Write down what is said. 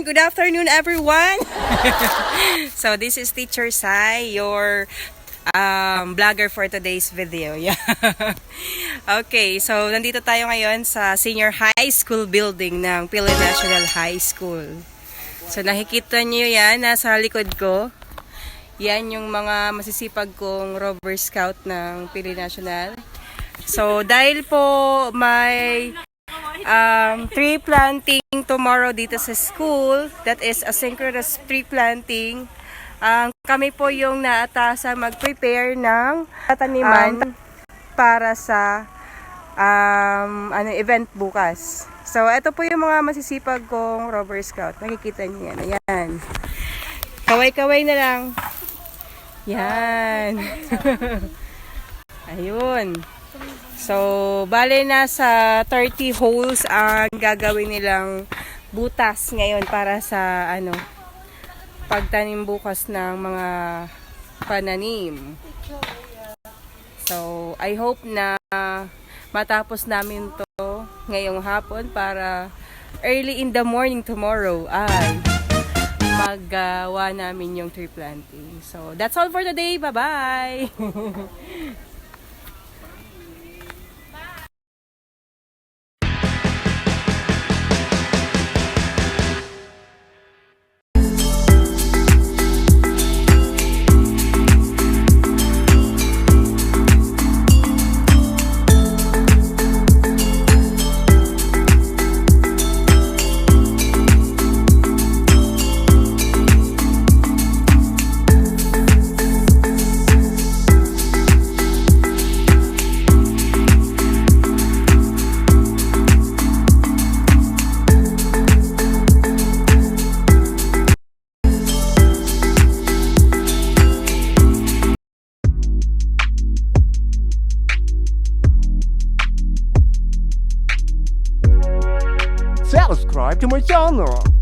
Ayan, good afternoon everyone. So this is Teacher Sai, your vlogger for today's video. Yeah. Okay, so nandito tayo ngayon sa Senior High School building ng Philippine National High School. So nakikita niyo yan, nasa likod ko. Yan yung mga masisipag kong Rover Scout ng Philippine National. So dahil po may tree planting tomorrow dito sa school, that is asynchronous tree planting. Kami po yung naatasa mag-prepare ng taniman para sa event bukas. So ito po yung mga masisipag kong Rover Scout. Nakikita niyo yan. Ayan. Kaway-kaway na lang. Yan. Ayun. So, bale nasa 30 holes ang gagawin nilang butas ngayon para sa pagtanim bukas ng mga pananim. So, I hope na matapos namin to ngayong hapon para early in the morning tomorrow ay magawa namin yung tree planting. So, that's all for today. Bye-bye! Subscribe to my channel.